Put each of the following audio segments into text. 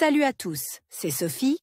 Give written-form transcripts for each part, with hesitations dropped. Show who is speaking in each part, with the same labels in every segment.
Speaker 1: Salut à tous, c'est Sophie.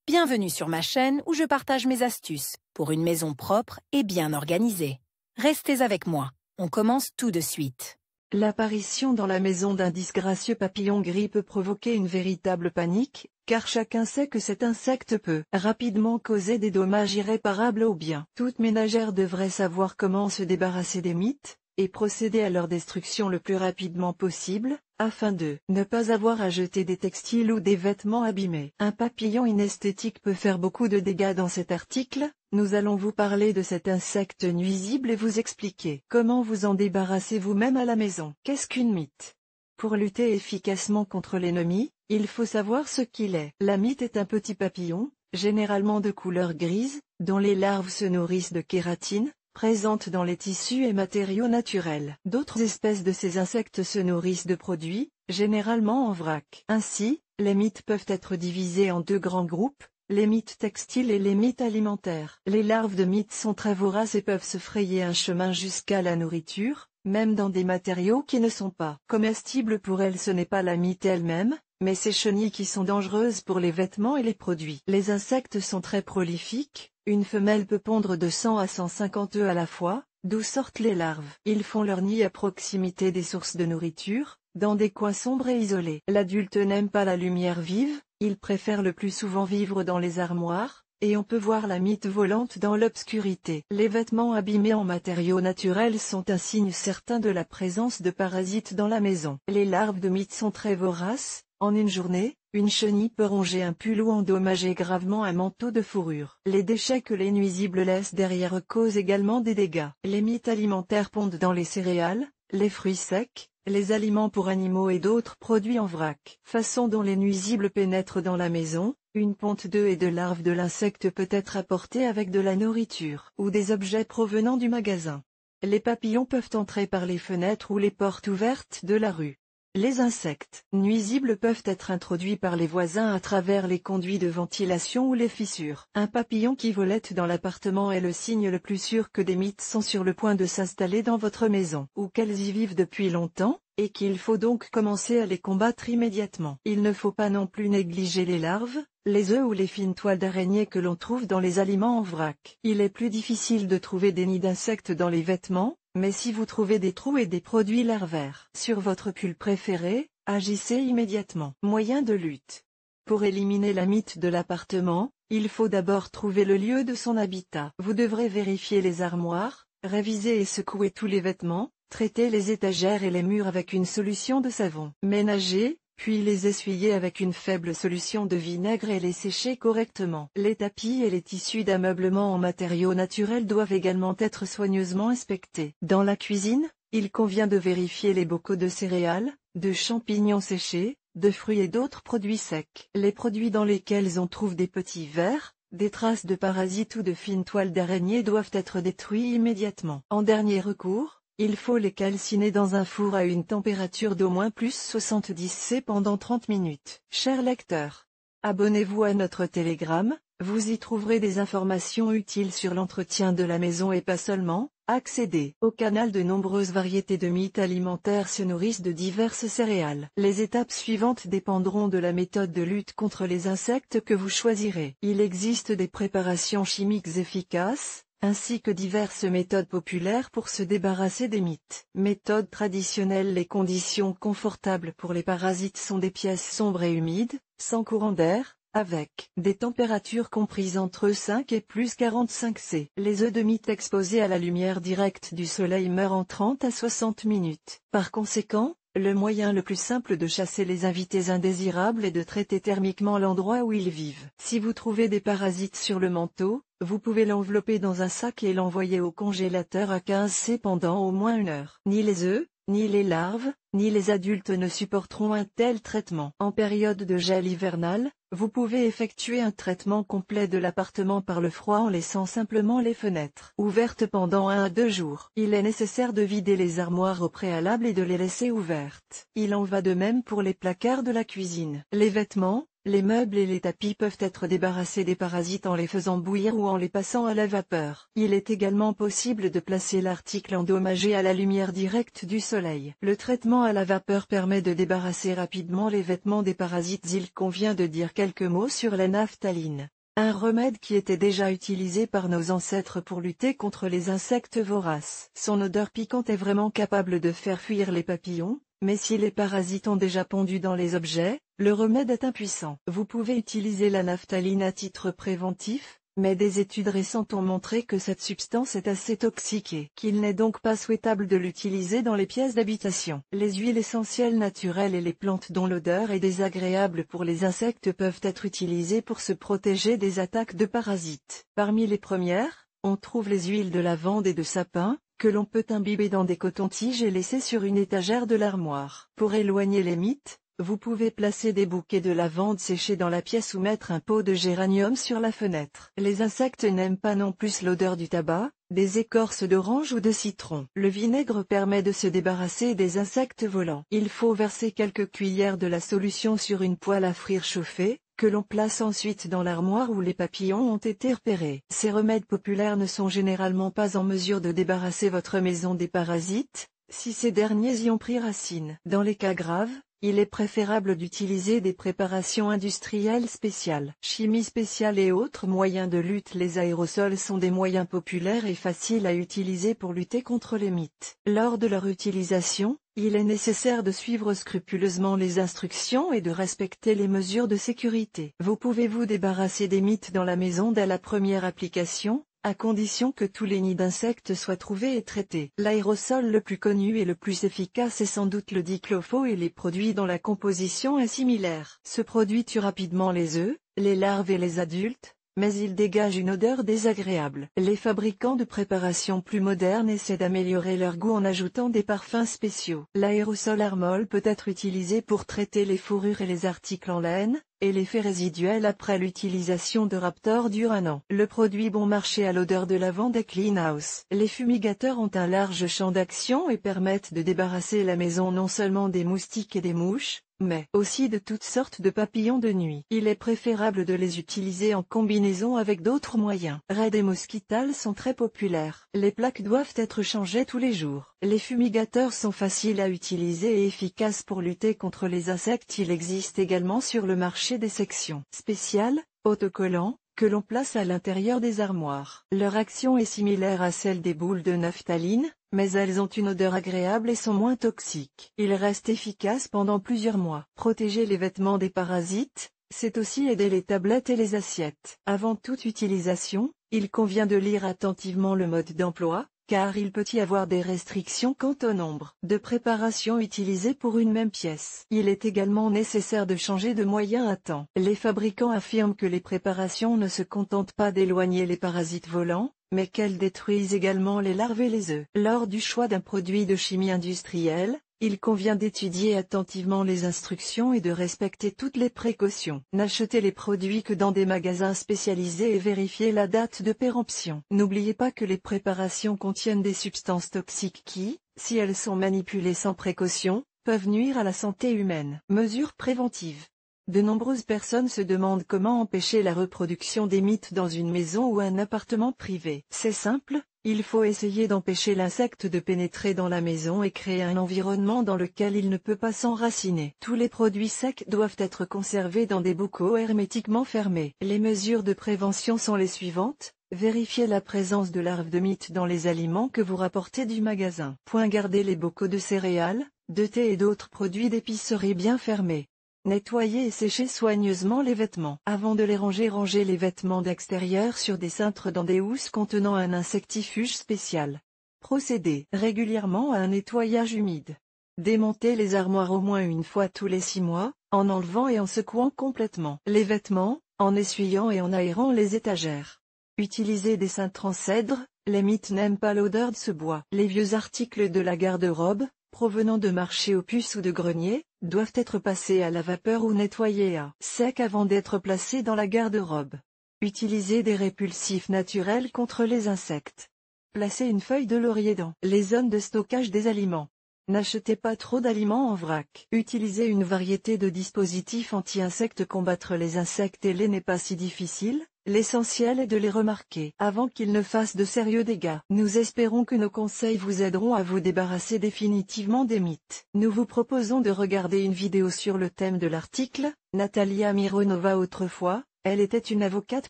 Speaker 1: Bienvenue sur ma chaîne où je partage mes astuces pour une maison propre et bien organisée. Restez avec moi, on commence tout de suite.
Speaker 2: L'apparition dans la maison d'un disgracieux papillon gris peut provoquer une véritable panique, car chacun sait que cet insecte peut rapidement causer des dommages irréparables aux biens. Toute ménagère devrait savoir comment se débarrasser des mites, et procéder à leur destruction le plus rapidement possible, afin de ne pas avoir à jeter des textiles ou des vêtements abîmés. Un papillon inesthétique peut faire beaucoup de dégâts. Dans cet article, nous allons vous parler de cet insecte nuisible et vous expliquer comment vous en débarrasser vous-même à la maison. Qu'est-ce qu'une mite? Pour lutter efficacement contre l'ennemi, il faut savoir ce qu'il est. La mite est un petit papillon, généralement de couleur grise, dont les larves se nourrissent de kératine, présente dans les tissus et matériaux naturels. D'autres espèces de ces insectes se nourrissent de produits, généralement en vrac. Ainsi, les mites peuvent être divisées en deux grands groupes, les mites textiles et les mites alimentaires. Les larves de mites sont très voraces et peuvent se frayer un chemin jusqu'à la nourriture, même dans des matériaux qui ne sont pas comestibles pour elles. Ce n'est pas la mite elle-même, mais ces chenilles qui sont dangereuses pour les vêtements et les produits. Les insectes sont très prolifiques. Une femelle peut pondre de 100 à 150 œufs à la fois, d'où sortent les larves. Ils font leur nid à proximité des sources de nourriture, dans des coins sombres et isolés. L'adulte n'aime pas la lumière vive, il préfère le plus souvent vivre dans les armoires, et on peut voir la mite volante dans l'obscurité. Les vêtements abîmés en matériaux naturels sont un signe certain de la présence de parasites dans la maison. Les larves de mites sont très voraces. En une journée, une chenille peut ronger un pull ou endommager gravement un manteau de fourrure. Les déchets que les nuisibles laissent derrière eux causent également des dégâts. Les mites alimentaires pondent dans les céréales, les fruits secs, les aliments pour animaux et d'autres produits en vrac. Façon dont les nuisibles pénètrent dans la maison, une ponte d'œufs et de larves de l'insecte peut être apportée avec de la nourriture ou des objets provenant du magasin. Les papillons peuvent entrer par les fenêtres ou les portes ouvertes de la rue. Les insectes nuisibles peuvent être introduits par les voisins à travers les conduits de ventilation ou les fissures. Un papillon qui volette dans l'appartement est le signe le plus sûr que des mites sont sur le point de s'installer dans votre maison, ou qu'elles y vivent depuis longtemps, et qu'il faut donc commencer à les combattre immédiatement. Il ne faut pas non plus négliger les larves, les œufs ou les fines toiles d'araignée que l'on trouve dans les aliments en vrac. Il est plus difficile de trouver des nids d'insectes dans les vêtements, mais si vous trouvez des trous et des produits larvaires sur votre pull préféré, agissez immédiatement. Moyen de lutte. Pour éliminer la mite de l'appartement, il faut d'abord trouver le lieu de son habitat. Vous devrez vérifier les armoires, réviser et secouer tous les vêtements, traiter les étagères et les murs avec une solution de savon ménager, puis les essuyer avec une faible solution de vinaigre et les sécher correctement. Les tapis et les tissus d'ameublement en matériaux naturels doivent également être soigneusement inspectés. Dans la cuisine, il convient de vérifier les bocaux de céréales, de champignons séchés, de fruits et d'autres produits secs. Les produits dans lesquels on trouve des petits vers, des traces de parasites ou de fines toiles d'araignée doivent être détruits immédiatement. En dernier recours, il faut les calciner dans un four à une température d'au moins plus 70 C pendant 30 minutes. Chers lecteurs, abonnez-vous à notre Telegram, vous y trouverez des informations utiles sur l'entretien de la maison et pas seulement. Accédez au canal. De nombreuses variétés de mites alimentaires se nourrissent de diverses céréales. Les étapes suivantes dépendront de la méthode de lutte contre les insectes que vous choisirez. Il existe des préparations chimiques efficaces, ainsi que diverses méthodes populaires pour se débarrasser des mites. Méthode traditionnelle. Les conditions confortables pour les parasites sont des pièces sombres et humides, sans courant d'air, avec des températures comprises entre 5 et plus 45 C. Les œufs de mites exposés à la lumière directe du soleil meurent en 30 à 60 minutes. Par conséquent, le moyen le plus simple de chasser les invités indésirables est de traiter thermiquement l'endroit où ils vivent. Si vous trouvez des parasites sur le manteau, vous pouvez l'envelopper dans un sac et l'envoyer au congélateur à 15 C pendant au moins 1 heure. Ni les œufs, ni les larves, ni les adultes ne supporteront un tel traitement. En période de gel hivernal, vous pouvez effectuer un traitement complet de l'appartement par le froid en laissant simplement les fenêtres ouvertes pendant 1 à 2 jours. Il est nécessaire de vider les armoires au préalable et de les laisser ouvertes. Il en va de même pour les placards de la cuisine. Les vêtements, Les meubles et les tapis peuvent être débarrassés des parasites en les faisant bouillir ou en les passant à la vapeur. Il est également possible de placer l'article endommagé à la lumière directe du soleil. Le traitement à la vapeur permet de débarrasser rapidement les vêtements des parasites. Il convient de dire quelques mots sur la naphtaline. Un remède qui était déjà utilisé par nos ancêtres pour lutter contre les insectes voraces. Son odeur piquante est vraiment capable de faire fuir les papillons, mais si les parasites ont déjà pondu dans les objets, le remède est impuissant. Vous pouvez utiliser la naphtaline à titre préventif, mais des études récentes ont montré que cette substance est assez toxique et qu'il n'est donc pas souhaitable de l'utiliser dans les pièces d'habitation. Les huiles essentielles naturelles et les plantes dont l'odeur est désagréable pour les insectes peuvent être utilisées pour se protéger des attaques de parasites. Parmi les premières, on trouve les huiles de lavande et de sapin, que l'on peut imbiber dans des cotons-tiges et laisser sur une étagère de l'armoire. Pour éloigner les mites, vous pouvez placer des bouquets de lavande séchés dans la pièce ou mettre un pot de géranium sur la fenêtre. Les insectes n'aiment pas non plus l'odeur du tabac, des écorces d'orange ou de citron. Le vinaigre permet de se débarrasser des insectes volants. Il faut verser quelques cuillères de la solution sur une poêle à frire chauffée, que l'on place ensuite dans l'armoire où les papillons ont été repérés. Ces remèdes populaires ne sont généralement pas en mesure de débarrasser votre maison des parasites, si ces derniers y ont pris racine. Dans les cas graves, il est préférable d'utiliser des préparations industrielles spéciales. Chimie spéciale et autres moyens de lutte. Les aérosols sont des moyens populaires et faciles à utiliser pour lutter contre les mites. Lors de leur utilisation, il est nécessaire de suivre scrupuleusement les instructions et de respecter les mesures de sécurité. Vous pouvez vous débarrasser des mites dans la maison dès la première application, à condition que tous les nids d'insectes soient trouvés et traités. L'aérosol le plus connu et le plus efficace est sans doute le diclofenac et les produits dont la composition est similaire. Ce produit tue rapidement les œufs, les larves et les adultes, mais il dégage une odeur désagréable. Les fabricants de préparations plus modernes essaient d'améliorer leur goût en ajoutant des parfums spéciaux. L'aérosol Armol peut être utilisé pour traiter les fourrures et les articles en laine, et l'effet résiduel après l'utilisation de Raptor dure 1 an. Le produit bon marché à l'odeur de lavande est Clean House. Les fumigateurs ont un large champ d'action et permettent de débarrasser la maison non seulement des moustiques et des mouches, mais aussi de toutes sortes de papillons de nuit. Il est préférable de les utiliser en combinaison avec d'autres moyens. Raid et Mosquital sont très populaires. Les plaques doivent être changées tous les jours. Les fumigateurs sont faciles à utiliser et efficaces pour lutter contre les insectes. Il existe également sur le marché des sections spéciales, autocollants, que l'on place à l'intérieur des armoires. Leur action est similaire à celle des boules de naphtaline, mais elles ont une odeur agréable et sont moins toxiques. Ils restent efficaces pendant plusieurs mois. Protéger les vêtements des parasites, c'est aussi aider les tablettes et les assiettes. Avant toute utilisation, il convient de lire attentivement le mode d'emploi, car il peut y avoir des restrictions quant au nombre de préparations utilisées pour une même pièce. Il est également nécessaire de changer de moyen à temps. Les fabricants affirment que les préparations ne se contentent pas d'éloigner les parasites volants, mais qu'elles détruisent également les larves et les œufs. Lors du choix d'un produit de chimie industrielle, il convient d'étudier attentivement les instructions et de respecter toutes les précautions. N'achetez les produits que dans des magasins spécialisés et vérifiez la date de péremption. N'oubliez pas que les préparations contiennent des substances toxiques qui, si elles sont manipulées sans précaution, peuvent nuire à la santé humaine. Mesures préventives. De nombreuses personnes se demandent comment empêcher la reproduction des mites dans une maison ou un appartement privé. C'est simple. Il faut essayer d'empêcher l'insecte de pénétrer dans la maison et créer un environnement dans lequel il ne peut pas s'enraciner. Tous les produits secs doivent être conservés dans des bocaux hermétiquement fermés. Les mesures de prévention sont les suivantes. Vérifiez la présence de larves de mites dans les aliments que vous rapportez du magasin. Gardez les bocaux de céréales, de thé et d'autres produits d'épicerie bien fermés. Nettoyez et séchez soigneusement les vêtements. Avant de les ranger, rangez les vêtements d'extérieur sur des cintres dans des housses contenant un insectifuge spécial. Procédez régulièrement à un nettoyage humide. Démontez les armoires au moins une fois tous les 6 mois, en enlevant et en secouant complètement les vêtements, en essuyant et en aérant les étagères. Utilisez des cintres en cèdre, les mites n'aiment pas l'odeur de ce bois. Les vieux articles de la garde-robe, provenant de marchés aux puces ou de greniers, doivent être passés à la vapeur ou nettoyés à sec avant d'être placés dans la garde-robe. Utilisez des répulsifs naturels contre les insectes. Placez une feuille de laurier dans les zones de stockage des aliments. N'achetez pas trop d'aliments en vrac. Utilisez une variété de dispositifs anti-insectes. Combattre les insectes et les n'est pas si difficile. L'essentiel est de les remarquer avant qu'ils ne fassent de sérieux dégâts. Nous espérons que nos conseils vous aideront à vous débarrasser définitivement des mythes. Nous vous proposons de regarder une vidéo sur le thème de l'article. Natalia Mironova. Autrefois, elle était une avocate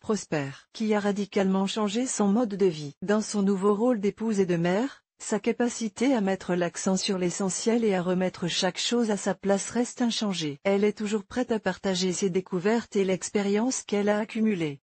Speaker 2: prospère qui a radicalement changé son mode de vie. Dans son nouveau rôle d'épouse et de mère, sa capacité à mettre l'accent sur l'essentiel et à remettre chaque chose à sa place reste inchangée. Elle est toujours prête à partager ses découvertes et l'expérience qu'elle a accumulée.